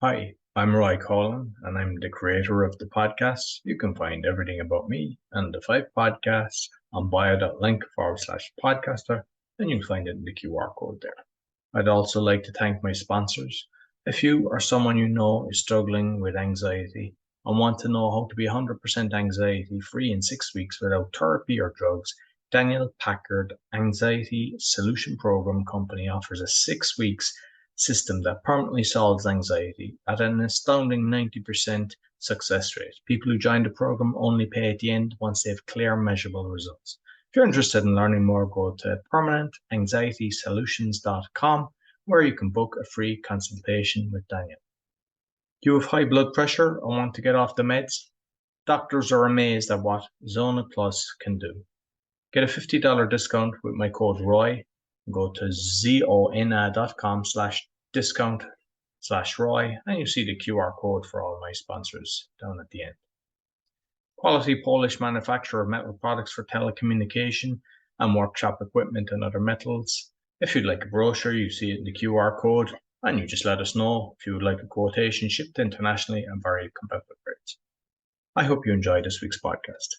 Hi, I'm Roy Colin, and I'm the creator of the podcast. You can find everything about me and the 5 podcasts on bio.link/podcaster, and you'll find it in the QR code there. I'd also like to thank my sponsors. If you or someone you know is struggling with anxiety and want to know how to be 100% anxiety free in 6 weeks without therapy or drugs, Daniel Packard Anxiety Solution Program Company offers a 6 weeks system that permanently solves anxiety at an astounding 90% success rate. People who join the program only pay at the end once they have clear, measurable results. If you're interested in learning more, go to permanentanxietysolutions.com, where you can book a free consultation with Daniel. Do you have high blood pressure and want to get off the meds? Doctors are amazed at what Zona Plus can do. Get a $50 discount with my code ROY. Go to zona.com/discount/ROY, and you see the QR code for all my sponsors down at the end. Quality Polish manufacturer of metal products for telecommunication and workshop equipment and other metals. If you'd like a brochure, you see it in the QR code, and you just let us know if you would like a quotation shipped internationally and very competitive rates. I hope you enjoyed this week's podcast.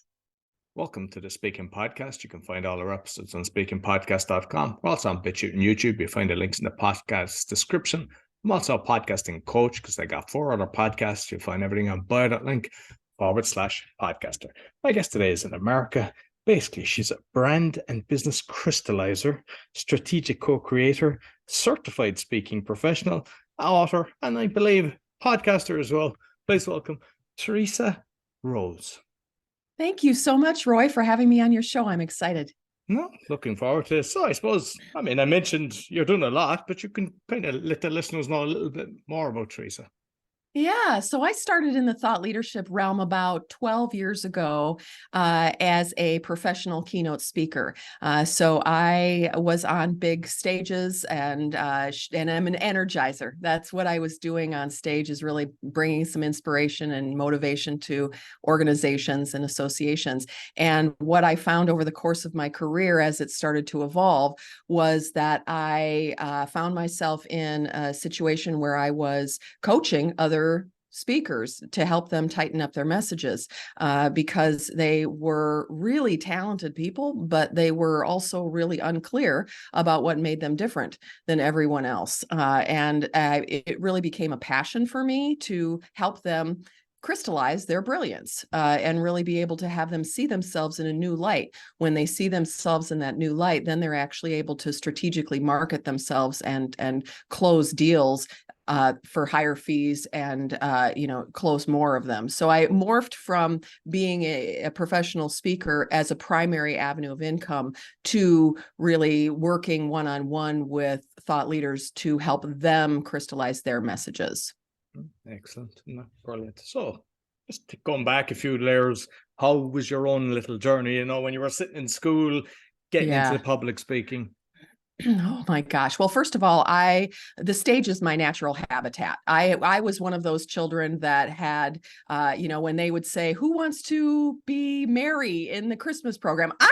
Welcome to the Speaking Podcast. You can find all our episodes on speakingpodcast.com. We're also on BitChute and YouTube. You find the links in the podcast description. I'm also a podcasting coach because I got 4 other podcasts. You'll find everything on bio.link/podcaster. My guest today is in America. Basically, she's a brand and business crystallizer, strategic co-creator, certified speaking professional, author, and I believe podcaster as well. Please welcome Theresa Rose. Thank you so much, Roy, for having me on your show. I'm excited. No, looking forward to it. So I suppose, I mentioned you're doing a lot, but you can kind of let the listeners know a little bit more about Theresa. Yeah, so I started in the thought leadership realm about 12 years ago as a professional keynote speaker. So I was on big stages and I'm an energizer. That's what I was doing on stage, is really bringing some inspiration and motivation to organizations and associations. And what I found over the course of my career as it started to evolve was that I found myself in a situation where I was coaching other speakers to help them tighten up their messages because they were really talented people, but they were also really unclear about what made them different than everyone else. It really became a passion for me to help them crystallize their brilliance and really be able to have them see themselves in a new light. When they see themselves in that new light, then they're actually able to strategically market themselves and close deals for higher fees and close more of them. So I morphed from being a professional speaker as a primary avenue of income to really working one-on-one with thought leaders to help them crystallize their messages. Excellent. Brilliant. So just going back a few layers, how was your own little journey, when you were sitting in school, getting into the public speaking? Oh my gosh. Well, first of all, the stage is my natural habitat. I was one of those children that had, when they would say, who wants to be Mary in the Christmas program? I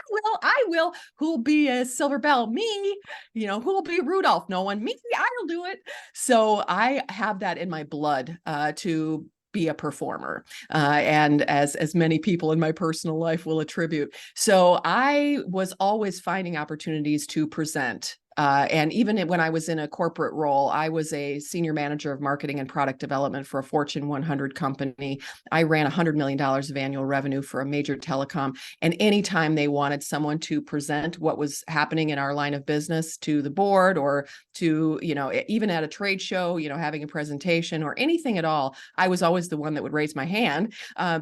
will. Who'll be a Silver Bell? Me. Who'll be Rudolph? No one. Me. I'll do it. So I have that in my blood to be a performer, and as many people in my personal life will attribute. So I was always finding opportunities to present. And even when I was in a corporate role, I was a senior manager of marketing and product development for a Fortune 100 company. I ran $100 million of annual revenue for a major telecom. And anytime they wanted someone to present what was happening in our line of business to the board, or to, even at a trade show, having a presentation or anything at all, I was always the one that would raise my hand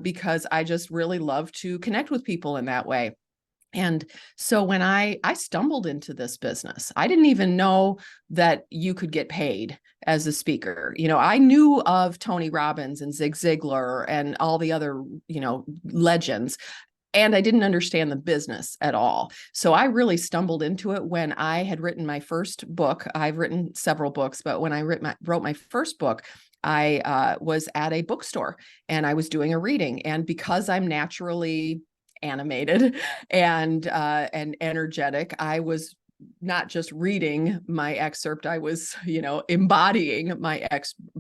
because I just really love to connect with people in that way. And so when I stumbled into this business, I didn't even know that you could get paid as a speaker. I knew of Tony Robbins and Zig Ziglar and all the other, legends, and I didn't understand the business at all. So I really stumbled into it when I had written my first book. I've written several books, but when I wrote my first book, I was at a bookstore and I was doing a reading. And because I'm naturally animated and energetic, I was not just reading my excerpt, I was, embodying my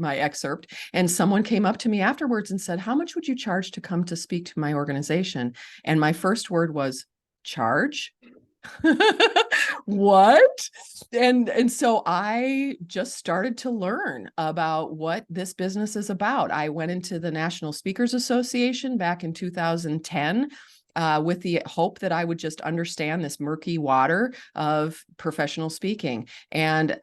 excerpt. And someone came up to me afterwards and said, "How much would you charge to come to speak to my organization?" And my first word was, "Charge?" What? And so I just started to learn about what this business is about. I went into the National Speakers Association back in 2010. With the hope that I would just understand this murky water of professional speaking, and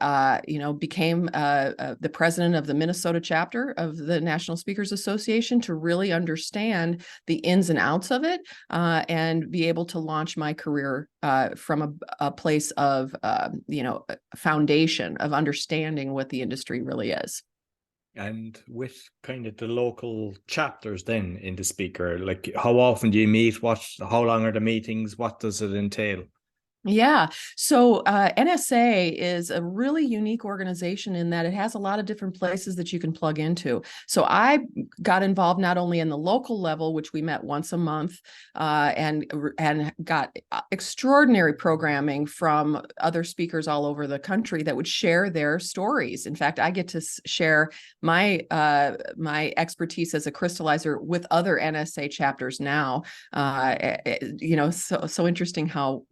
became the president of the Minnesota chapter of the National Speakers Association to really understand the ins and outs of it, and be able to launch my career from a place of a foundation of understanding what the industry really is. And with kind of the local chapters then in the speaker, like how often do you meet? How long are the meetings? What does it entail? Yeah. So NSA is a really unique organization in that it has a lot of different places that you can plug into. So I got involved not only in the local level, which we met once a month, and got extraordinary programming from other speakers all over the country that would share their stories. In fact, I get to share my my expertise as a crystallizer with other NSA chapters now. So interesting how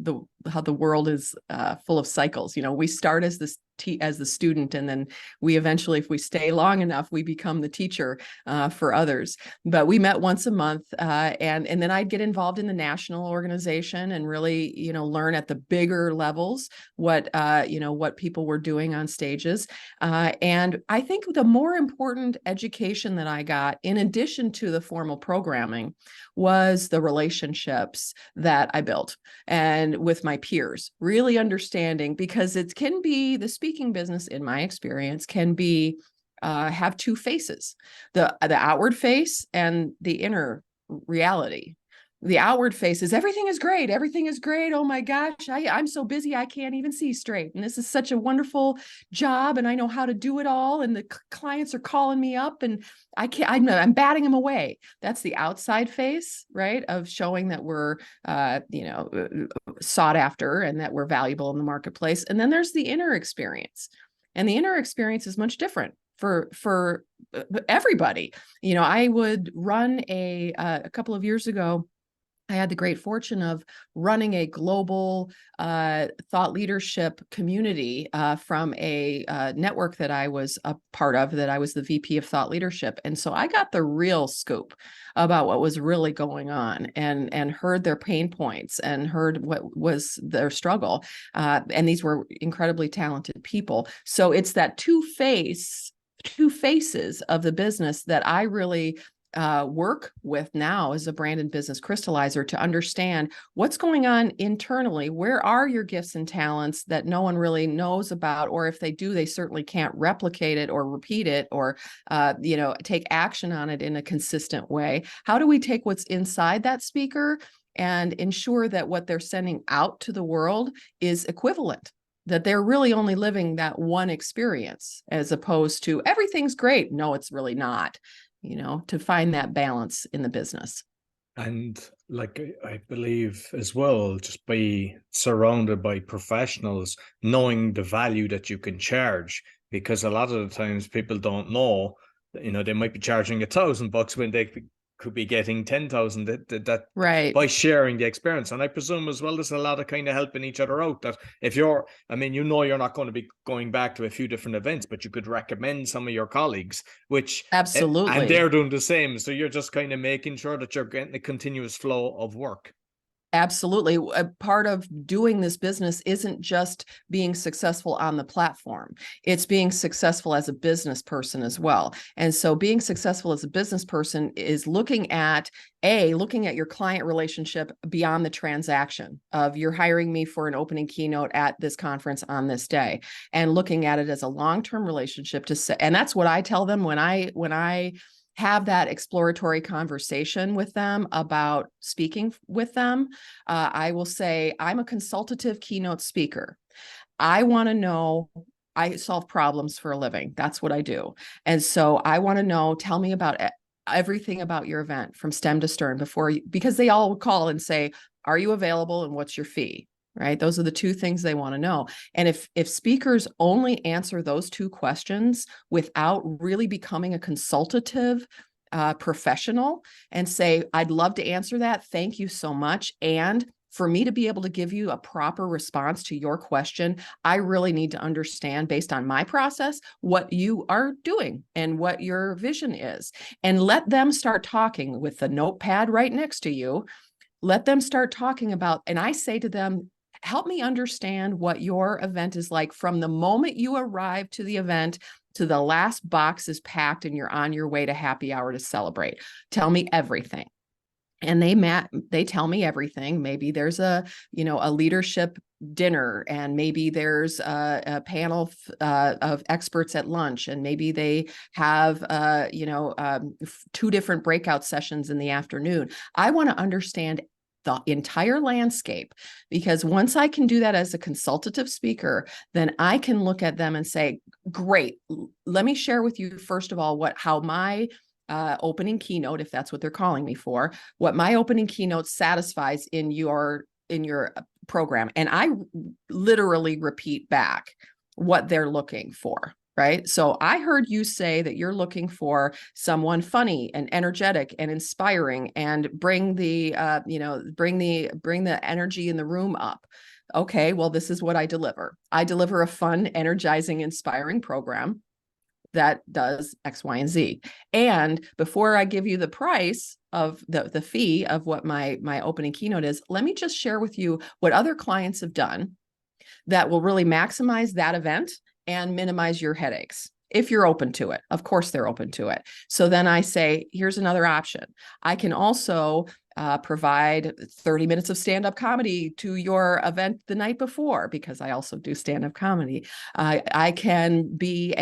the world is full of cycles. We start as the student, and then we eventually, if we stay long enough, we become the teacher for others. But we met once a month, and then I'd get involved in the national organization and really, learn at the bigger levels what people were doing on stages. And I think the more important education that I got, in addition to the formal programming, was the relationships that I built and with my peers, really understanding, because it can be, the speaking business, in my experience, can be have two faces, the outward face and the inner reality. The outward face is everything is great. Everything is great. Oh my gosh, I'm so busy, I can't even see straight. And this is such a wonderful job, and I know how to do it all. And the clients are calling me up, and I'm batting them away. That's the outside face, right? Of showing that we're, sought after and that we're valuable in the marketplace. And then there's the inner experience, and the inner experience is much different for everybody. I would run a couple of years ago, I had the great fortune of running a global thought leadership community from a network that I was a part of, that I was the VP of thought leadership. And so I got the real scoop about what was really going on, and heard their pain points and heard what was their struggle. And these were incredibly talented people. So it's that two faces of the business that I really work with now as a brand and business crystallizer, to understand what's going on internally. Where are your gifts and talents that no one really knows about, or if they do, they certainly can't replicate it or repeat it, or take action on it in a consistent way? How do we take what's inside that speaker and ensure that what they're sending out to the world is equivalent, that they're really only living that one experience, as opposed to everything's great? No, it's really not. To find that balance in the business. And like, I believe as well, just be surrounded by professionals, knowing the value that you can charge, because a lot of the times people don't know, they might be charging $1,000 when they could be getting 10,000, that right, by sharing the experience. And I presume as well, there's a lot of kind of helping each other out, that if you're not going to be going back to a few different events, but you could recommend some of your colleagues, which absolutely, and they're doing the same. So you're just kind of making sure that you're getting a continuous flow of work. Absolutely. A part of doing this business isn't just being successful on the platform. It's being successful as a business person as well. And so being successful as a business person is looking at your client relationship beyond the transaction of, you're hiring me for an opening keynote at this conference on this day, and looking at it as a long-term relationship and that's what I tell them when I have that exploratory conversation with them about speaking with them. I will say, I'm a consultative keynote speaker. I want to know, I solve problems for a living. That's what I do. And so I want to know, tell me about everything about your event from stem to stern because they all call and say, are you available and what's your fee? right? Those are the two things they want to know. And if speakers only answer those two questions without really becoming a consultative professional and say, I'd love to answer that, thank you so much. And for me to be able to give you a proper response to your question, I really need to understand, based on my process, what you are doing and what your vision is. And let them start talking with the notepad right next to you. Let them start talking about, and I say to them, help me understand what your event is like from the moment you arrive to the event to the last box is packed and you're on your way to happy hour to celebrate. Tell me everything. And they tell me everything. Maybe there's a leadership dinner, and maybe there's a panel of experts at lunch, and maybe they have 2 different breakout sessions in the afternoon. I want to understand the entire landscape, because once I can do that as a consultative speaker, then I can look at them and say, great, let me share with you, first of all, how my opening keynote, if that's what they're calling me for, what my opening keynote satisfies in your program. And I literally repeat back what they're looking for. Right. So I heard you say that you're looking for someone funny and energetic and inspiring and bring the energy in the room up. Okay, well, this is what I deliver. I deliver a fun, energizing, inspiring program that does X, Y, and Z. And before I give you the price of the fee of what my opening keynote is, let me just share with you what other clients have done that will really maximize that event and minimize your headaches. If you're open to it, of course they're open to it. So then I say, here's another option. I can also provide 30 minutes of stand-up comedy to your event the night before, because I also do stand-up comedy. I can be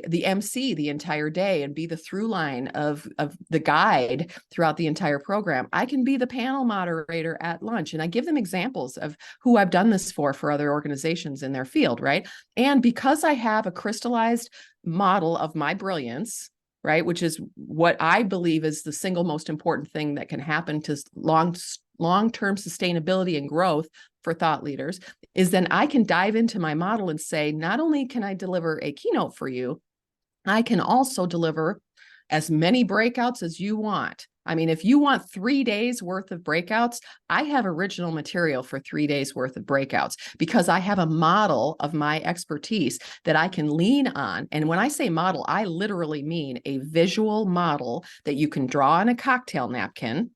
the MC the entire day and be the through line of the guide throughout the entire program. I can be the panel moderator at lunch. And I give them examples of who I've done this for other organizations in their field, right? And because I have a crystallized model of my brilliance, right, which is what I believe is the single most important thing that can happen to long-term sustainability and growth for thought leaders, is then I can dive into my model and say, not only can I deliver a keynote for you, I can also deliver as many breakouts as you want. I mean, if you want 3 days worth of breakouts, I have original material for 3 days worth of breakouts, because I have a model of my expertise that I can lean on. And when I say model, I literally mean a visual model that you can draw on a cocktail napkin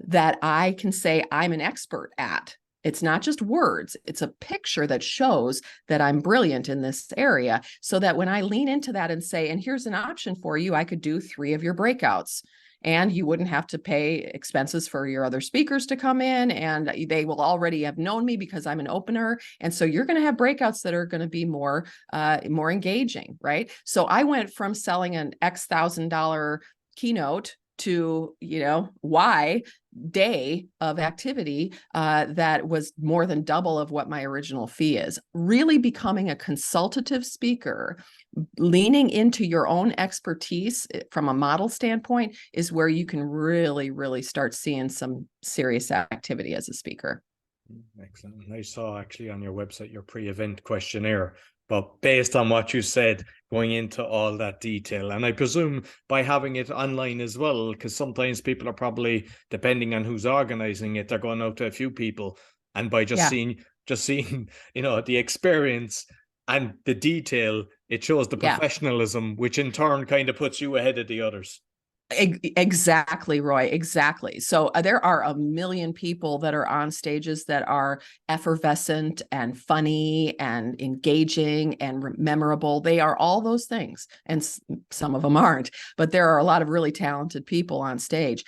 that I can say I'm an expert at. It's not just words, it's a picture that shows that I'm brilliant in this area, so that when I lean into that and say, and here's an option for you, I could do 3 of your breakouts. And you wouldn't have to pay expenses for your other speakers to come in, and they will already have known me because I'm an opener. And so you're going to have breakouts that are going to be more engaging, right? So I went from selling an X $1,000 keynote to, Y day of activity that was more than double of what my original fee is. Really becoming a consultative speaker, leaning into your own expertise from a model standpoint, is where you can really, really start seeing some serious activity as a speaker. Excellent. I saw actually on your website your pre-event questionnaire, but based on what you said, going into all that detail, and I presume by having it online as well, because sometimes people are probably, depending on who's organizing it, they're going out to a few people, and by just seeing the experience and the detail, it shows the professionalism, which in turn kind of puts you ahead of the others. Exactly, Roy. Exactly. So there are a million people that are on stages that are effervescent and funny and engaging and memorable. They are all those things. And some of them aren't, but there are a lot of really talented people on stage.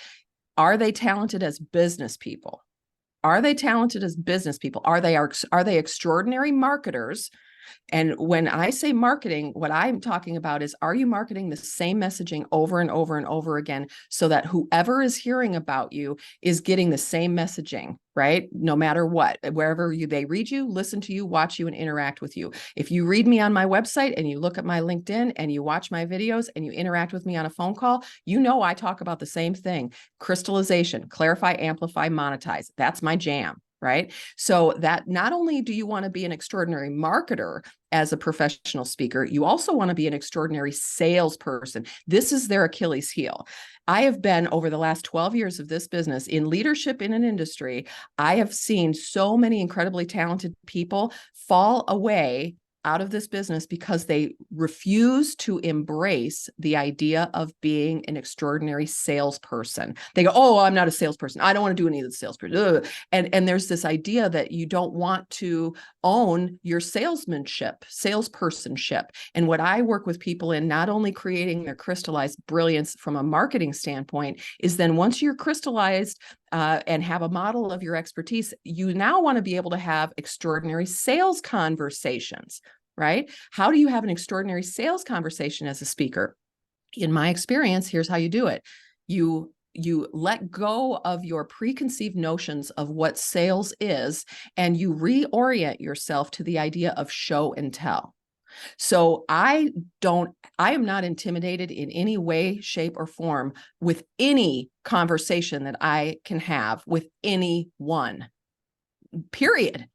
Are they talented as business people? Are they talented as business people? Are they extraordinary marketers? And when I say marketing, what I'm talking about is, are you marketing the same messaging over and over and over again, so that whoever is hearing about you is getting the same messaging, right? No matter what, wherever they read you, listen to you, watch you, and interact with you. If you read me on my website and you look at my LinkedIn and you watch my videos and you interact with me on a phone call, I talk about the same thing: crystallization, clarify, amplify, monetize. That's my jam. right? So that not only do you want to be an extraordinary marketer as a professional speaker, you also want to be an extraordinary salesperson. This is their Achilles heel. I have been, over the last 12 years of this business, in leadership in an industry, I have seen so many incredibly talented people fall away out of this business because they refuse to embrace the idea of being an extraordinary salesperson. They go, oh, I'm not a salesperson. I don't want to do any of the salesperson. Ugh. And there's this idea that you don't want to own your salespersonship. And what I work with people in, not only creating their crystallized brilliance from a marketing standpoint, is then once you're crystallized and have a model of your expertise, you now want to be able to have extraordinary sales conversations, right? How do you have an extraordinary sales conversation as a speaker? In my experience, here's how you do it. You let go of your preconceived notions of what sales is, and you reorient yourself to the idea of show and tell. So I am not intimidated in any way, shape, or form with any conversation that I can have with anyone, period,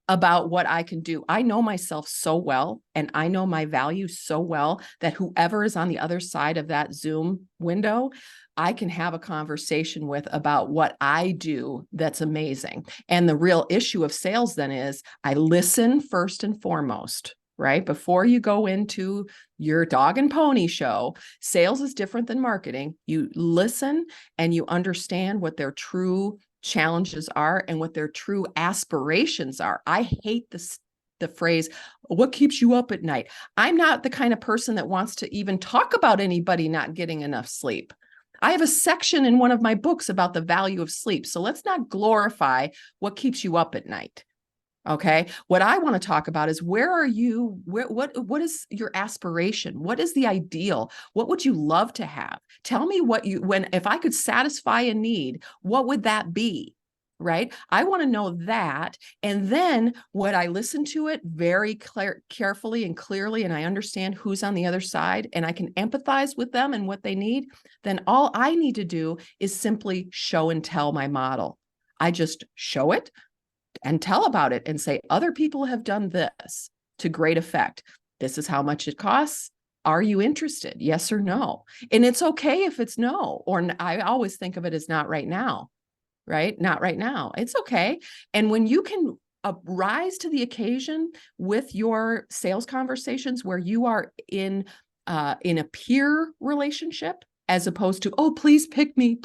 about what I can do. I know myself so well, and I know my value so well that whoever is on the other side of that Zoom window, I can have a conversation with about what I do that's amazing. And the real issue of sales then is I listen first and foremost. Right? Before you go into your dog and pony show, sales is different than marketing. You listen and you understand what their true challenges are and what their true aspirations are. I hate the phrase, what keeps you up at night? I'm not the kind of person that wants to even talk about anybody not getting enough sleep. I have a section in one of my books about the value of sleep. So let's not glorify what keeps you up at night. Okay. What I want to talk about is where are you? What is your aspiration? What is the ideal? What would you love to have? Tell me if I could satisfy a need, what would that be? Right. I want to know that. And then when I listen to it very carefully and clearly, and I understand who's on the other side and I can empathize with them and what they need, then all I need to do is simply show and tell my model. I just show it and tell about it and say, other people have done this to great effect. This is how much it costs. Are you interested? Yes or no? And it's okay if it's no, or I always think of it as not right now, right? Not right now. It's okay. And when you can rise to the occasion with your sales conversations where you are in a peer relationship, as opposed to, oh, please pick me,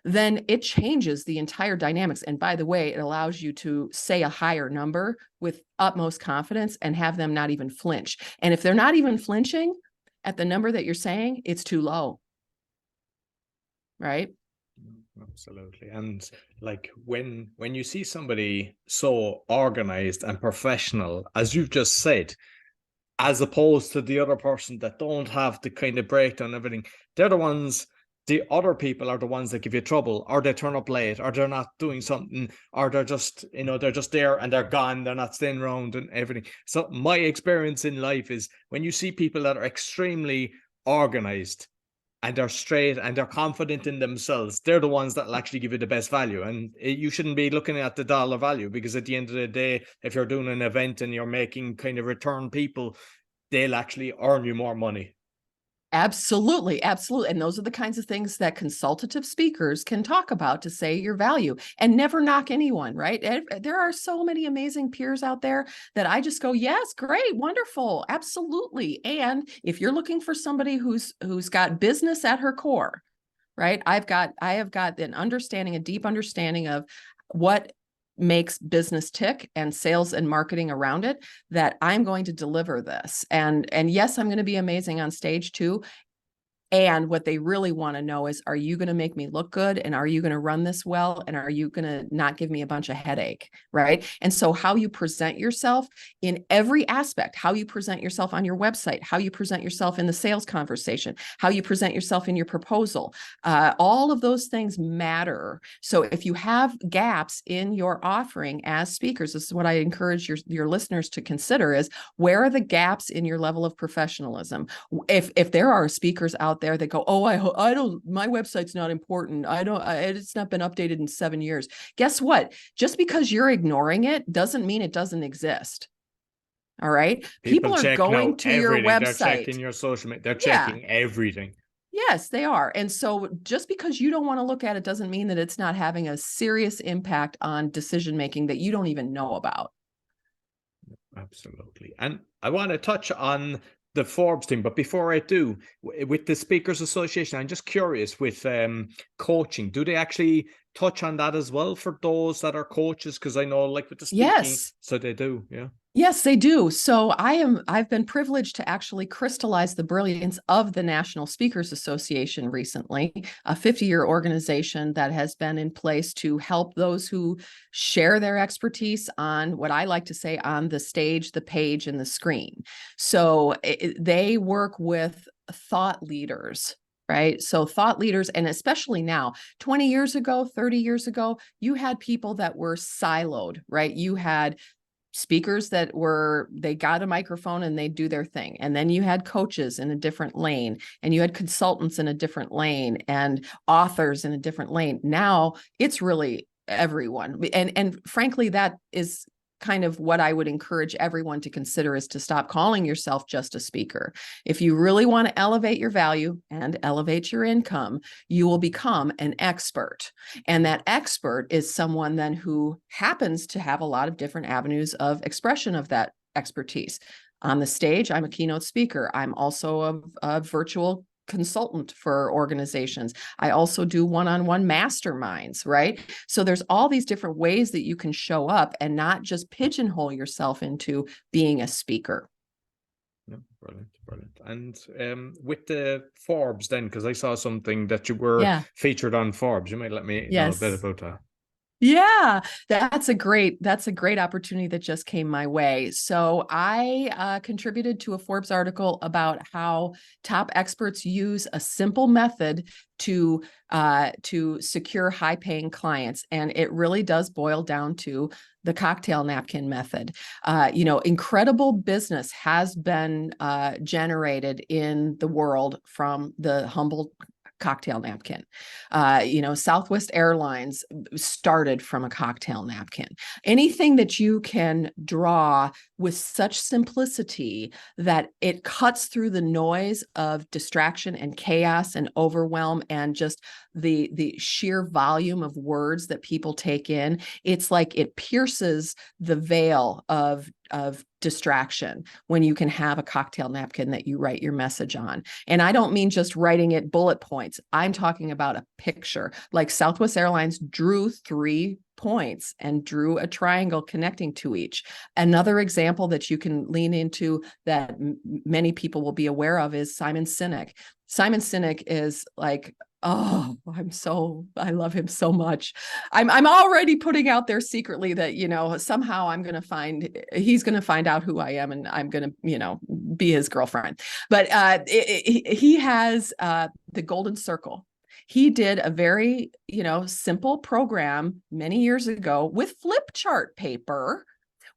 then it changes the entire dynamics. And by the way, it allows you to say a higher number with utmost confidence and have them not even flinch. And if they're not even flinching at the number that you're saying, it's too low. Right? Absolutely. And like when you see somebody so organized and professional, as you've just said, as opposed to the other person that don't have the kind of breakdown and everything, the other people are the ones that give you trouble, or they turn up late, or they're not doing something, or they're just, they're just there and they're gone. They're not staying around and everything. So my experience in life is when you see people that are extremely organized and they're straight and they're confident in themselves, they're the ones that will actually give you the best value. And you shouldn't be looking at the dollar value, because at the end of the day, if you're doing an event and you're making kind of return people, they'll actually earn you more money. Absolutely. Absolutely. And those are the kinds of things that consultative speakers can talk about to say your value, and never knock anyone, right? There are so many amazing peers out there that I just go, yes, great, wonderful. Absolutely. And if you're looking for somebody who's got business at her core, right? I have got a deep understanding of what makes business tick and sales and marketing around it, that I'm going to deliver this. And yes, I'm going to be amazing on stage too. And what they really want to know is, are you going to make me look good? And are you going to run this well? And are you going to not give me a bunch of headache? Right. And so how you present yourself in every aspect, how you present yourself on your website, how you present yourself in the sales conversation, how you present yourself in your proposal, all of those things matter. So if you have gaps in your offering as speakers, this is what I encourage your listeners to consider, is where are the gaps in your level of professionalism? If there are speakers out there that go, oh, I don't, my website's not important. It's not been updated in 7 years. Guess what? Just because you're ignoring it doesn't mean it doesn't exist. All right. People are going to your website. They're checking your social media. They're checking everything. Yes, they are. And so just because you don't want to look at it doesn't mean that it's not having a serious impact on decision-making that you don't even know about. Absolutely. And I want to touch on the Forbes thing, but before I do, with the Speakers Association, I'm just curious with coaching, do they actually touch on that as well for those that are coaches? Because I know, like with the speaking, so they do, yeah. Yes, they do. So I've been privileged to actually crystallize the brilliance of the National Speakers Association recently, a 50-year organization that has been in place to help those who share their expertise on what I like to say on the stage, the page, and the screen. So they work with thought leaders. Right. So thought leaders, and especially now, 20 years ago, 30 years ago, you had people that were siloed, right? You had speakers that they got a microphone and they do their thing. And then you had coaches in a different lane, and you had consultants in a different lane, and authors in a different lane. Now it's really everyone. And frankly, that is kind of what I would encourage everyone to consider, is to stop calling yourself just a speaker. If you really want to elevate your value and elevate your income, you will become an expert. And that expert is someone then who happens to have a lot of different avenues of expression of that expertise. On the stage, I'm a keynote speaker. I'm also a virtual consultant for organizations. I also do one-on-one masterminds, right? So there's all these different ways that you can show up and not just pigeonhole yourself into being a speaker. Yeah, brilliant, brilliant. And with the Forbes then, because I saw something that you were featured on Forbes, you might let me know a bit about that. Yeah, that's a great opportunity that just came my way. So I contributed to a Forbes article about how top experts use a simple method to secure high-paying clients, and it really does boil down to the cocktail napkin method. Incredible business has been generated in the world from the humble cocktail napkin. Southwest Airlines started from a cocktail napkin. Anything that you can draw with such simplicity that it cuts through the noise of distraction and chaos and overwhelm and just the sheer volume of words that people take in, it's like it pierces the veil of distraction when you can have a cocktail napkin that you write your message on. And I don't mean just writing it bullet points. I'm talking about a picture. Like Southwest Airlines drew 3 points and drew a triangle connecting to each. Another example that you can lean into that many people will be aware of is Simon Sinek. Simon Sinek is like, oh, I love him so much. I'm already putting out there secretly that, somehow he's going to find out who I am, and I'm going to, be his girlfriend. But he has the Golden Circle. He did a very, simple program many years ago with flip chart paper,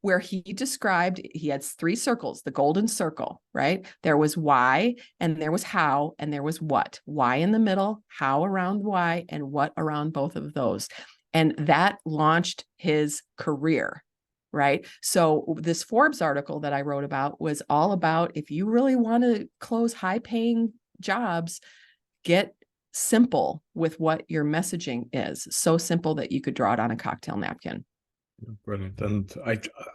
where he described, he had 3 circles, the golden circle, right? There was why, and there was how, and there was what. Why in the middle, how around why, and what around both of those. And that launched his career, right? So this Forbes article that I wrote about was all about, if you really want to close high-paying jobs, get simple with what your messaging is. So simple that you could draw it on a cocktail napkin. Brilliant. And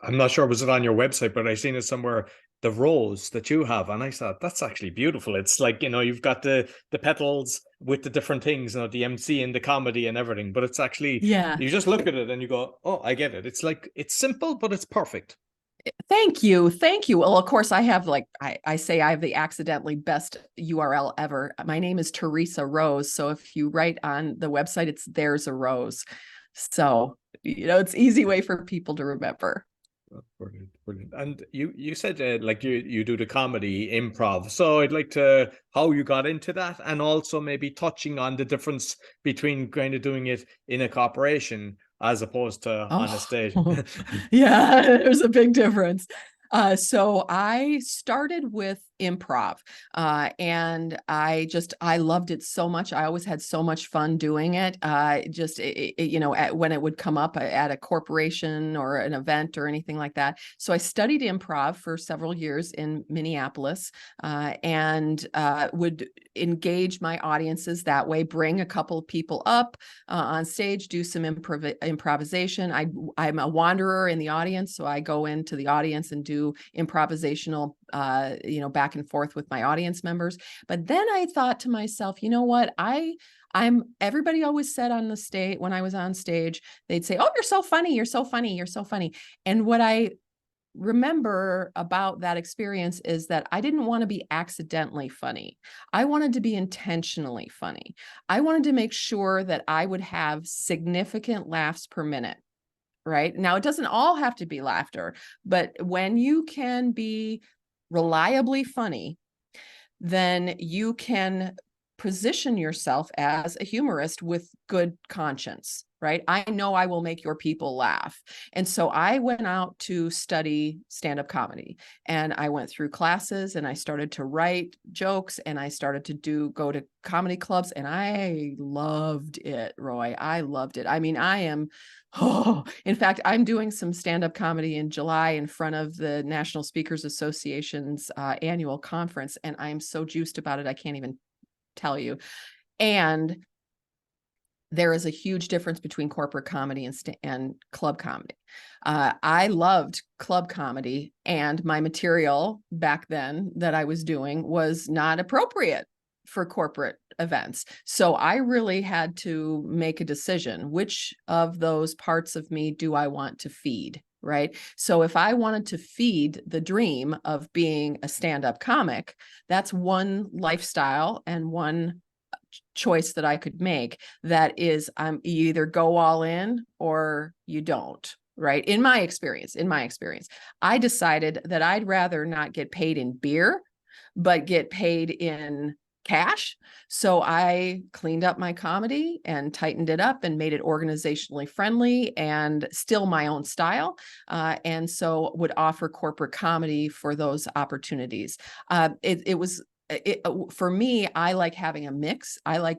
I'm not sure, was it on your website, but I seen it somewhere, the rose that you have, and I thought that's actually beautiful. It's like, you've got the petals with the different things, the MC and the comedy and everything, but it's actually, you just look at it and you go, oh, I get it. It's like, it's simple, but it's perfect. Thank you. Well, of course, I have I say I have the accidentally best URL ever. My name is Theresa Rose. So if you write on the website, it's There's a Rose. So, it's easy way for people to remember. Brilliant, brilliant. And you said you do the comedy improv. So I'd like to how you got into that, and also maybe touching on the difference between kind of doing it in a corporation as opposed to on a stage. Yeah, there's a big difference. So I started with improv. And I loved it so much. I always had so much fun doing it. When it would come up at a corporation or an event or anything like that. So I studied improv for several years in Minneapolis, and would engage my audiences that way, bring a couple of people up on stage, do some improvisation. I'm a wanderer in the audience, so I go into the audience and do improvisational, back and forth with my audience members. But then I thought to myself, you know what? Everybody always said on the stage, when I was on stage, they'd say, "Oh, you're so funny. You're so funny. You're so funny." And what I remember about that experience is that I didn't want to be accidentally funny. I wanted to be intentionally funny. I wanted to make sure that I would have significant laughs per minute. Right now, it doesn't all have to be laughter, but when you can be reliably funny, then you can position yourself as a humorist with good conscience, right? I know I will make your people laugh. And so I went out to study stand-up comedy, and I went through classes, and I started to write jokes, and I started to go to comedy clubs, and I loved it, Roy. I loved it. I mean, in fact, I'm doing some stand-up comedy in July in front of the National Speakers Association's annual conference, and I'm so juiced about it, I can't even tell you. And there is a huge difference between corporate comedy and club comedy. I loved club comedy, and my material back then that I was doing was not appropriate for corporate events. So I really had to make a decision. Which of those parts of me do I want to feed? Right. So if I wanted to feed the dream of being a stand-up comic, that's one lifestyle and one choice that I could make. That is, you either go all in or you don't. Right. In my experience, I decided that I'd rather not get paid in beer, but get paid in cash. So I cleaned up my comedy and tightened it up and made it organizationally friendly and still my own style. And so would offer corporate comedy for those opportunities. For me, I like having a mix. I like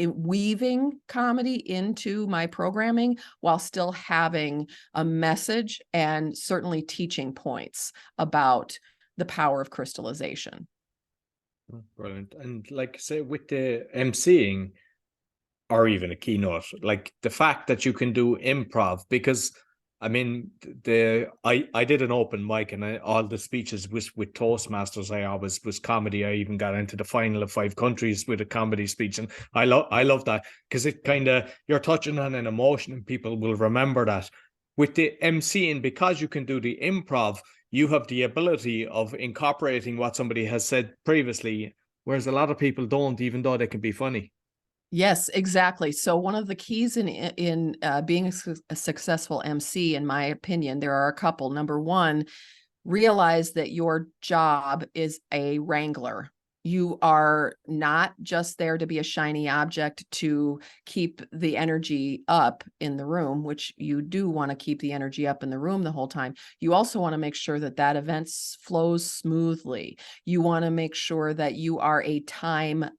weaving comedy into my programming while still having a message and certainly teaching points about the power of crystallization. Brilliant. And like say with the emceeing or even a keynote, like the fact that you can do improv, because I mean, I did an open mic, and all the speeches with Toastmasters, I always was comedy. I even got into the final of 5 countries with a comedy speech, and I love that, because it kind of, you're touching on an emotion, and people will remember that. With the emceeing, because you can do the improv, you have the ability of incorporating what somebody has said previously, whereas a lot of people don't, even though they can be funny. Yes, exactly. So one of the keys in being a successful MC, in my opinion, there are a couple. Number one, realize that your job is a wrangler. You are not just there to be a shiny object to keep the energy up in the room, which you do want to keep the energy up in the room the whole time. You also want to make sure that that event flows smoothly. You want to make sure that you are a time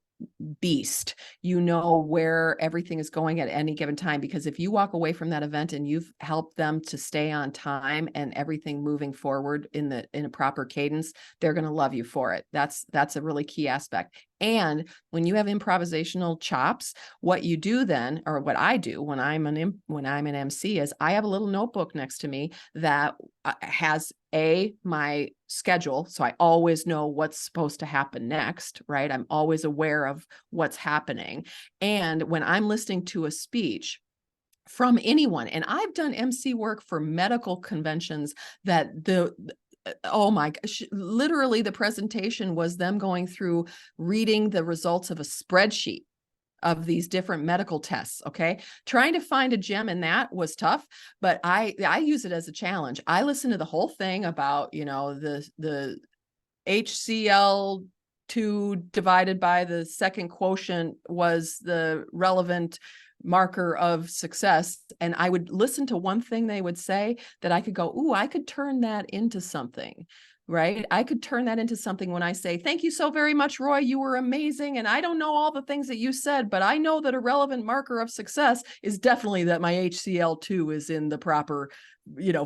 beast. You know where everything is going at any given time, because if you walk away from that event and you've helped them to stay on time and everything moving forward in a proper cadence, they're going to love you for it. That's a really key aspect. And when you have improvisational chops, what you do then, or what I do when I'm an MC, is I have a little notebook next to me that has my schedule. So I always know what's supposed to happen next, right? I'm always aware of what's happening. And when I'm listening to a speech from anyone, and I've done MC work for medical conventions that oh my gosh, literally the presentation was them going through reading the results of a spreadsheet of these different medical tests. Okay. Trying to find a gem in that was tough, but I use it as a challenge. I listen to the whole thing about, the HCl2 divided by the second quotient was the relevant marker of success. And I would listen to one thing they would say that I could go, ooh, I could turn that into something. right? I could turn that into something when I say, thank you so very much, Roy, you were amazing. And I don't know all the things that you said, but I know that a relevant marker of success is definitely that my HCl2 is in the proper,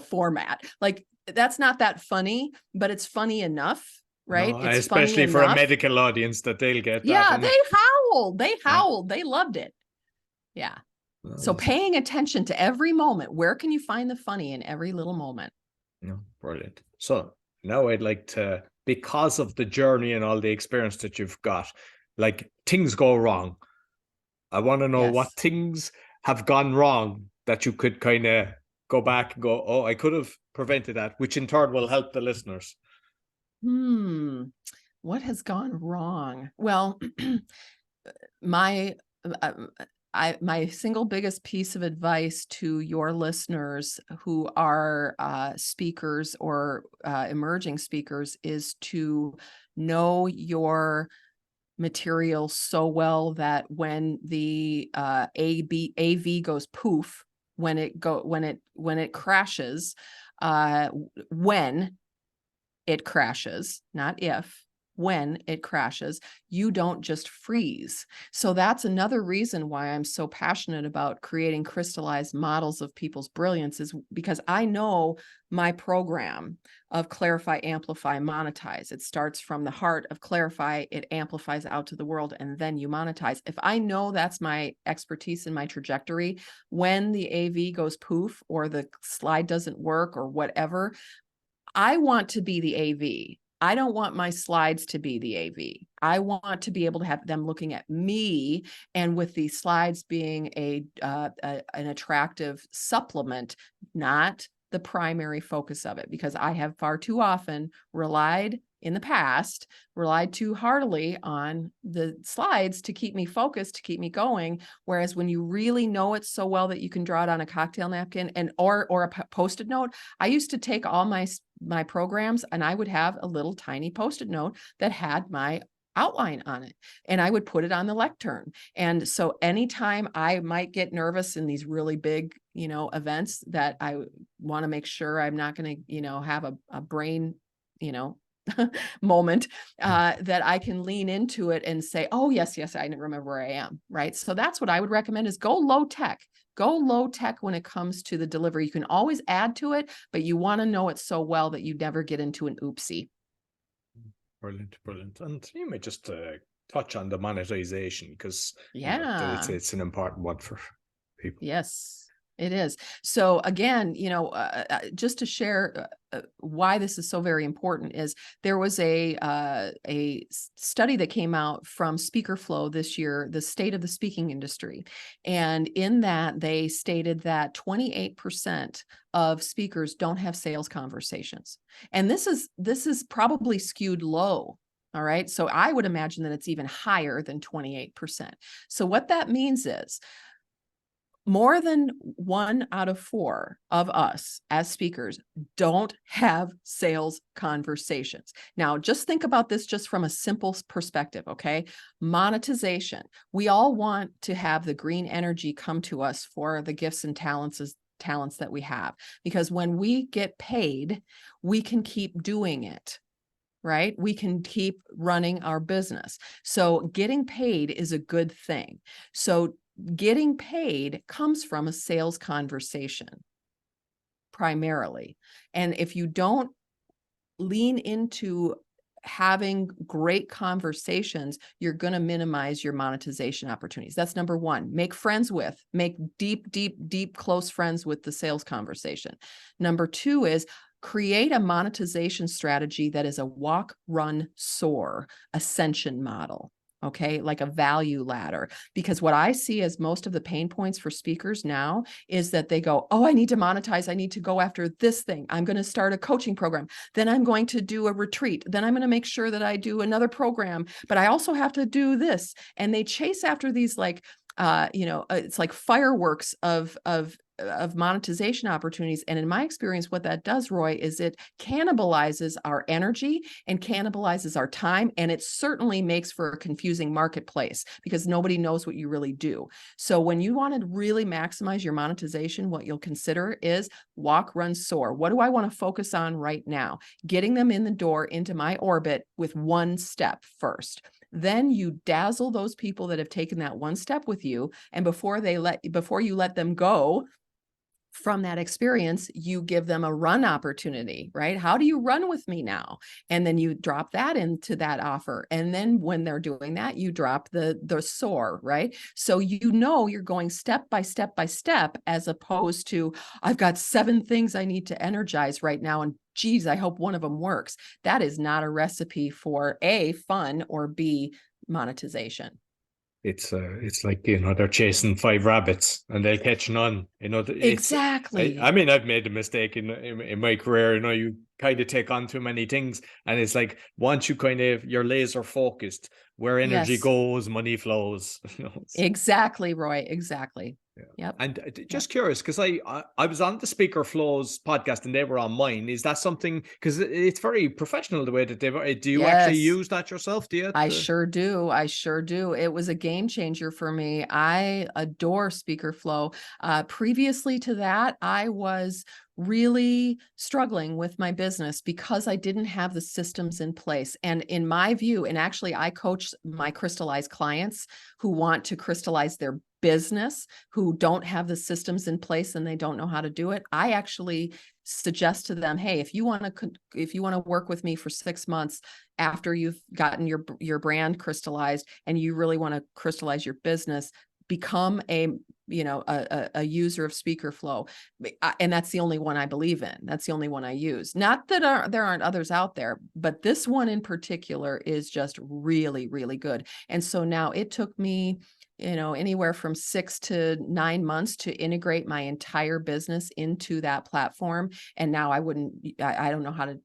format. Like, that's not that funny, but it's funny enough, right? No, It's funny especially for a enough. medical audience that they'll get that. Yeah, And they howled. They loved it. Yeah. So paying attention to every moment, where can you find the funny in every little moment? No, brilliant. So now I'd like to, because of the journey and all the experience that you've got, like things go wrong. I want to know what things have gone wrong that you could kind of go back and go, oh, I could have prevented that, which in turn will help the listeners. What has gone wrong? Well, my single biggest piece of advice to your listeners who are speakers or emerging speakers is to know your material so well that when the AV goes poof, when it crashes, when it crashes, not if, when it crashes, you don't just freeze. So that's another reason why I'm so passionate about creating crystallized models of people's brilliance, is because I know my program of Clarify, Amplify, Monetize. It starts from the heart of Clarify, it amplifies out to the world, and then you monetize. If I know that's my expertise and my trajectory, when the AV goes poof or the slide doesn't work or whatever, I want to be the AV. I don't want my slides to be the AV. I want to be able to have them looking at me, and with the slides being an attractive supplement, not the primary focus of it, because I have far too often relied too heartily on the slides to keep me focused, to keep me going. Whereas when you really know it so well that you can draw it on a cocktail napkin or a Post-it note, I used to take all my programs and I would have a little tiny Post-it note that had my outline on it, and I would put it on the lectern. And so anytime I might get nervous in these really big, events that I want to make sure I'm not going to, have a brain, moment, that I can lean into it and say, oh, yes, I remember where I am, right? So that's what I would recommend, is go low tech. Go low tech when it comes to the delivery. You can always add to it, but you want to know it so well that you never get into an oopsie. Brilliant. And you may just touch on the monetization, because it's an important one for people. Yes, it is. So again, just to share why this is so very important, is there was a study that came out from Speaker Flow this year, the state of the speaking industry. And in that, they stated that 28% of speakers don't have sales conversations. And this is probably skewed low. All right. So I would imagine that it's even higher than 28%. So what that means is, more than 1 out of 4 of us as speakers don't have sales conversations. Now, just think about this just from a simple perspective, okay? Monetization. We all want to have the green energy come to us for the gifts and talents that we have, because when we get paid, we can keep doing it. Right? We can keep running our business. So getting paid is a good thing. So getting paid comes from a sales conversation primarily. And if you don't lean into having great conversations, you're going to minimize your monetization opportunities. That's number one. Make deep, close friends with the sales conversation. Number two is create a monetization strategy that is a walk, run, soar ascension model. Okay, like a value ladder. Because what I see as most of the pain points for speakers now is that they go, oh, I need to monetize. I need to go after this thing. I'm going to start a coaching program. Then I'm going to do a retreat. Then I'm going to make sure that I do another program, but I also have to do this. And they chase after these, like, it's like fireworks of of monetization opportunities. And in my experience, what that does, Roy, is it cannibalizes our energy and cannibalizes our time. And it certainly makes for a confusing marketplace because nobody knows what you really do. So when you want to really maximize your monetization, what you'll consider is walk, run, soar. What do I want to focus on right now? Getting them in the door into my orbit with one step first. Then you dazzle those people that have taken that one step with you. And before you let them go from that experience, you give them a run opportunity, right? How do you run with me now? And then you drop that into that offer. And then when they're doing that, you drop the soar, right? So you're going step by step by step, as opposed to, I've got 7 things I need to energize right now. And geez, I hope one of them works. That is not a recipe for A, fun, or B, monetization. It's like, they're chasing 5 rabbits and they'll catch none. Exactly. I mean, I've made a mistake in my career. You kind of take on too many things, and it's like once you're laser focused, where energy Yes. goes, money flows. Exactly, Roy. Exactly. Yeah. Yep. And just curious, because I was on the Speaker Flows podcast and they were on mine. Is that something, because it's very professional the way that do you actually Yes. use that yourself? Do you? I sure do. I sure do. It was a game changer for me. I adore Speaker Flow. Previously to that, I was really struggling with my business because I didn't have the systems in place. And in my view, and actually I coach my crystallized clients who want to crystallize their business, who don't have the systems in place and they don't know how to do it. I actually suggest to them, hey, if you want to work with me for 6 months after you've gotten your brand crystallized and you really want to crystallize your business, become a user of Speaker Flow. And that's the only one I believe in. That's the only one I use. Not that there aren't others out there, but this one in particular is just really, really good. And so now it took me anywhere from 6 to 9 months to integrate my entire business into that platform. And now I don't know how to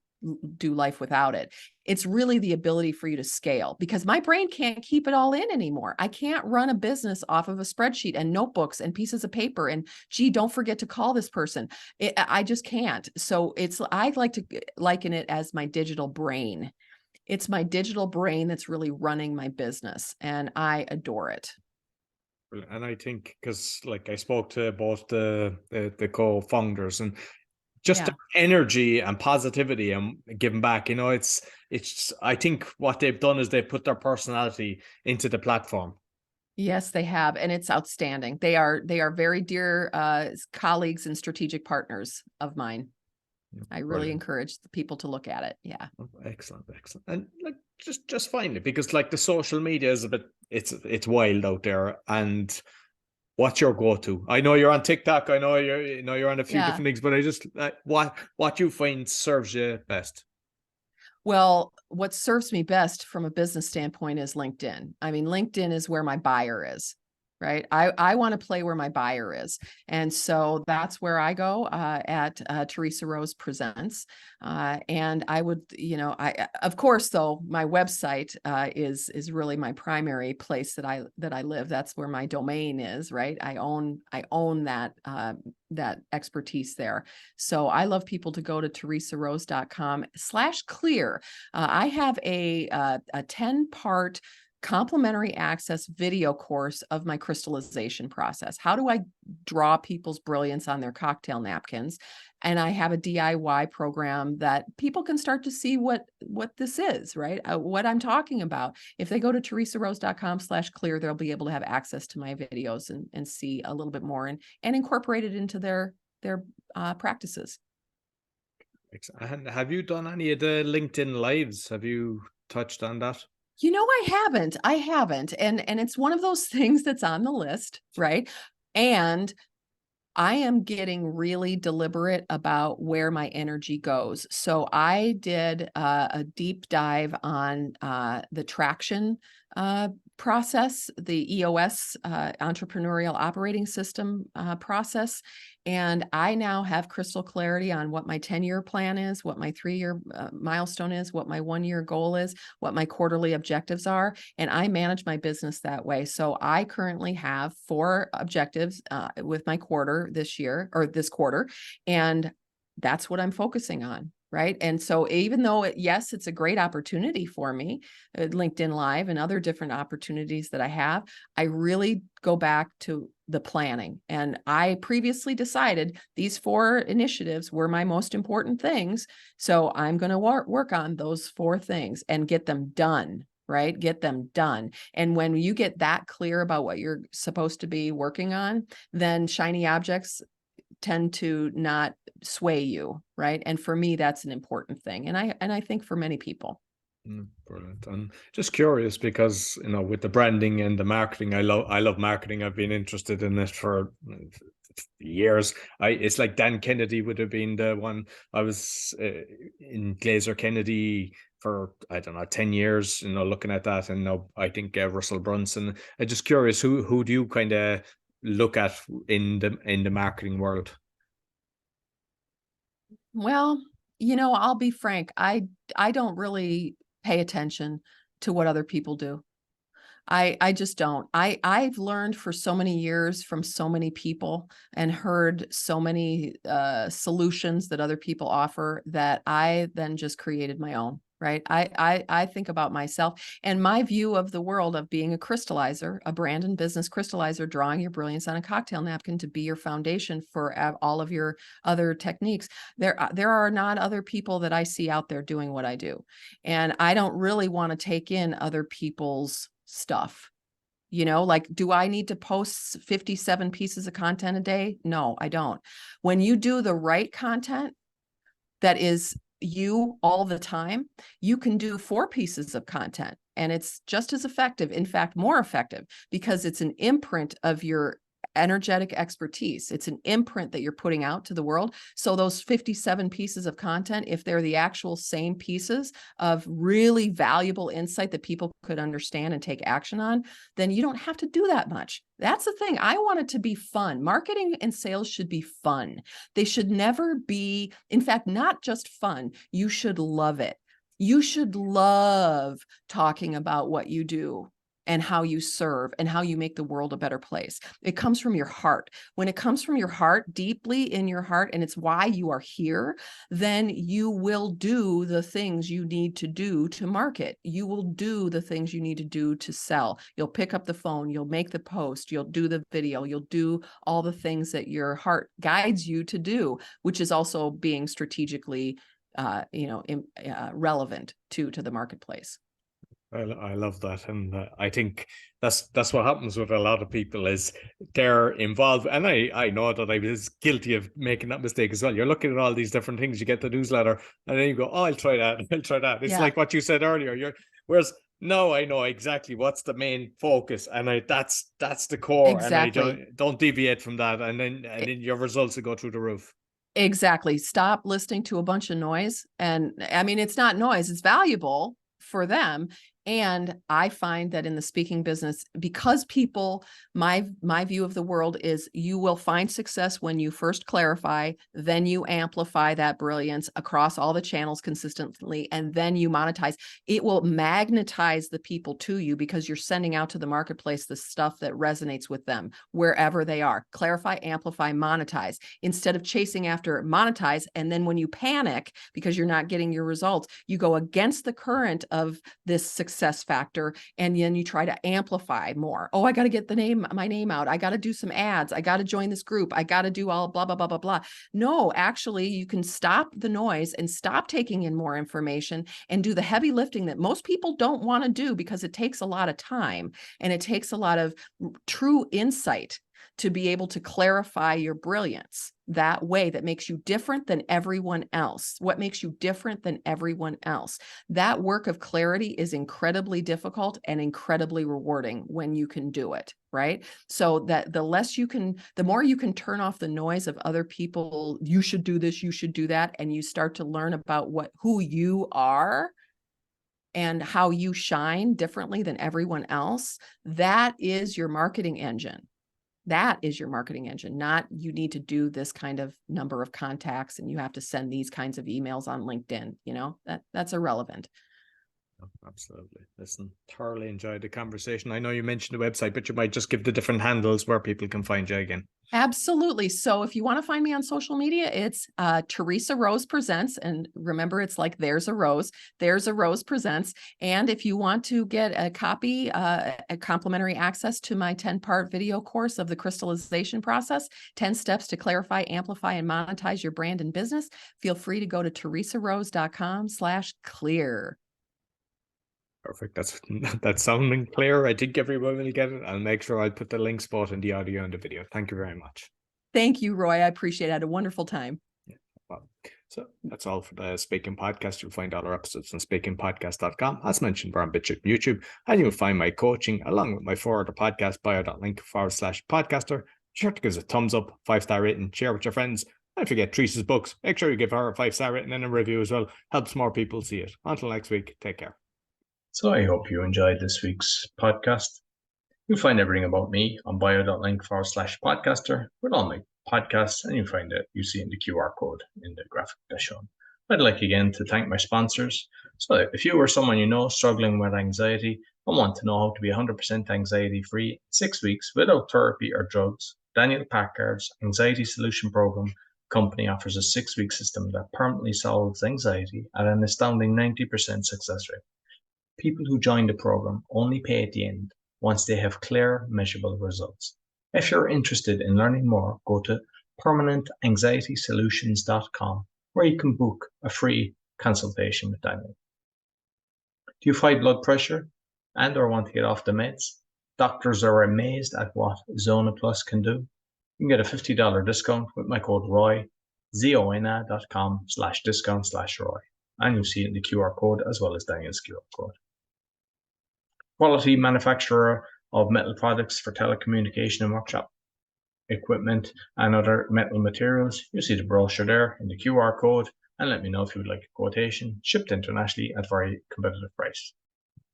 do life without it. It's really the ability for you to scale, because my brain can't keep it all in anymore. I can't run a business off of a spreadsheet and notebooks and pieces of paper and, gee, don't forget to call this person. I just can't. So I like to liken it as my digital brain. It's my digital brain that's really running my business, and I adore it. And I think, because like I spoke to both the co-founders, and just the energy and positivity and giving back, it's I think what they've done is they put their personality into the platform. Yes, they have, and it's outstanding. They are very dear colleagues and strategic partners of mine. I really encourage the people to look at it. Yeah. Oh, excellent. And like just finally, because like the social media is it's wild out there. And what's your go-to? I know you're on TikTok. I know you're on a few different things, but I just what you find serves you best. Well, what serves me best from a business standpoint is LinkedIn. I mean, LinkedIn is where my buyer is, right? I want to play where my buyer is. And so that's where I go at Theresa Rose Presents. And I would, of course, though, my website is really my primary place that I live. That's where my domain is, right? I own that expertise there. So I love people to go to theresarose.com/clear. I have a 10-part complimentary access video course of my crystallization process. How do I draw people's brilliance on their cocktail napkins? And I have a DIY program that people can start to see what this is, right? What I'm talking about. If they go to theresarose.com/clear, they'll be able to have access to my videos and see a little bit more and incorporate it into their practices. And have you done any of the LinkedIn lives? Have you touched on that? I haven't. And it's one of those things that's on the list, right? And I am getting really deliberate about where my energy goes. So I did a deep dive on the traction process, the EOS, Entrepreneurial Operating System process. And I now have crystal clarity on what my 10-year plan is, what my 3-year milestone is, what my 1-year goal is, what my quarterly objectives are. And I manage my business that way. So I currently have 4 objectives with my quarter this year, or this quarter. And that's what I'm focusing on. Right. And so even though yes, it's a great opportunity for me, LinkedIn Live and other different opportunities that I have, I really go back to the planning. And I previously decided these 4 initiatives were my most important things. So I'm going to work on those 4 things and get them done. Right? Get them done. And when you get that clear about what you're supposed to be working on, then shiny objects tend to not sway you, right? And for me, that's an important thing. And I think for many people. Brilliant. And just curious because, you know, with the branding and the marketing, I love marketing. I've been interested in it for years. It's like Dan Kennedy would have been the one. I was in Glazer Kennedy for, I don't know, 10 years, you know, looking at that. And now I think Russell Brunson. I'm just curious, who do you kind of look at in the marketing world? Well, you know, I'll be frank. I don't really pay attention to what other people do. I just don't. I've learned for so many years from so many people and heard so many solutions that other people offer that I then just created my own. Right. I think about myself and my view of the world of being a crystallizer, a brand and business crystallizer, drawing your brilliance on a cocktail napkin to be your foundation for all of your other techniques. There are not other people that I see out there doing what I do. And I don't really want to take in other people's stuff. You know, like, do I need to post 57 pieces of content a day? No, I don't. When you do the right content that is you all the time, you can do 4 pieces of content and it's just as effective, in fact, more effective, because it's an imprint of your energetic expertise. It's an imprint that you're putting out to the world. So those 57 pieces of content, if they're the actual same pieces of really valuable insight that people could understand and take action on, then you don't have to do that much. That's the thing. I want it to be fun. Marketing and sales should be fun. They should never be, in fact, not just fun. You should love it. You should love talking about what you do and how you serve and how you make the world a better place. It comes from your heart. When it comes from your heart, deeply in your heart, and it's why you are here, then you will do the things you need to do to market. You will do the things you need to do to sell. You'll pick up the phone, you'll make the post, you'll do the video, you'll do all the things that your heart guides you to do, which is also being strategically relevant to the marketplace. I love that, and I think that's what happens with a lot of people is they're involved, and I know that I was guilty of making that mistake as well. You're looking at all these different things, you get the newsletter, and then you go, "Oh, I'll try that, I'll try that." It's like what you said earlier. Whereas no, I know exactly what's the main focus, and that's the core, exactly. And I don't deviate from that, and then your results will go through the roof. Exactly. Stop listening to a bunch of noise, and I mean, it's not noise; it's valuable for them. And I find that in the speaking business, because people, my view of the world is you will find success when you first clarify, then you amplify that brilliance across all the channels consistently, and then you monetize. It will magnetize the people to you because you're sending out to the marketplace the stuff that resonates with them wherever they are. Clarify, amplify, monetize, instead of chasing after monetize. And then when you panic because you're not getting your results, you go against the current of this success factor, and then you try to amplify more. Oh, I got to get my name out. I got to do some ads. I got to join this group. I got to do all blah, blah, blah, blah, blah. No, actually, you can stop the noise and stop taking in more information and do the heavy lifting that most people don't want to do because it takes a lot of time and it takes a lot of true insight to be able to clarify your brilliance that way that makes you different than everyone else. What makes you different than everyone else? That work of clarity is incredibly difficult and incredibly rewarding when you can do it, right? So that the more you can turn off the noise of other people, you should do this, you should do that, and you start to learn about who you are, and how you shine differently than everyone else, that is your marketing engine. That is your marketing engine, not you need to do this kind of number of contacts and you have to send these kinds of emails on LinkedIn. That's irrelevant. Absolutely. Listen, thoroughly enjoyed the conversation. I know you mentioned the website, but you might just give the different handles where people can find you again. Absolutely. So if you want to find me on social media, it's Theresa Rose Presents. And remember, it's like there's a rose presents. And if you want to get a copy, a complimentary access to my 10-part video course of the crystallization process, 10 steps to clarify, amplify, and monetize your brand and business, feel free to go to theresarose.com/clear. Perfect. That's sounding clear. I think everyone will get it. I'll make sure I put the links both in the audio and the video. Thank you very much. Thank you, Roy. I appreciate it. I had a wonderful time. Yeah, well, so that's all for the Speaking Podcast. You'll find all our episodes on speakingpodcast.com. As mentioned, we're on BitChute and YouTube, and you'll find my coaching along with my 4 other podcasts, bio.link/podcaster. Be sure to give us a thumbs up, 5-star rating, share with your friends. Don't forget Teresa's books. Make sure you give her a 5-star rating and a review as well. Helps more people see it. Until next week, take care. So I hope you enjoyed this week's podcast. You'll find everything about me on bio.link/podcaster with all my podcasts, and you'll find it, you see in the QR code in the graphic that's shown. I'd like again to thank my sponsors. So if you or someone you know struggling with anxiety and want to know how to be 100% anxiety free in 6 weeks without therapy or drugs, Daniel Packard's Anxiety Solution Program company offers a 6-week system that permanently solves anxiety at an astounding 90% success rate. People who join the program only pay at the end once they have clear, measurable results. If you're interested in learning more, go to permanentanxietysolutions.com, where you can book a free consultation with Daniel. Do you fight blood pressure and or want to get off the meds? Doctors are amazed at what Zona Plus can do. You can get a $50 discount with my code ROY, zona.com/discount/ROY. And you'll see it in the QR code as well as Daniel's QR code. Quality manufacturer of metal products for telecommunication and workshop equipment and other metal materials. You see the brochure there in the QR code, and let me know if you would like a quotation, shipped internationally at very competitive price.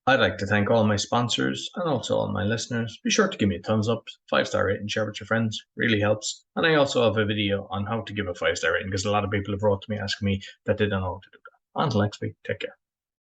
I'd like to thank all my sponsors and also all my listeners. Be sure to give me a thumbs up, 5-star rating, share with your friends, really helps. And I also have a video on how to give a 5-star rating because a lot of people have wrote to me asking me that they don't know how to do that. Until next week, take care.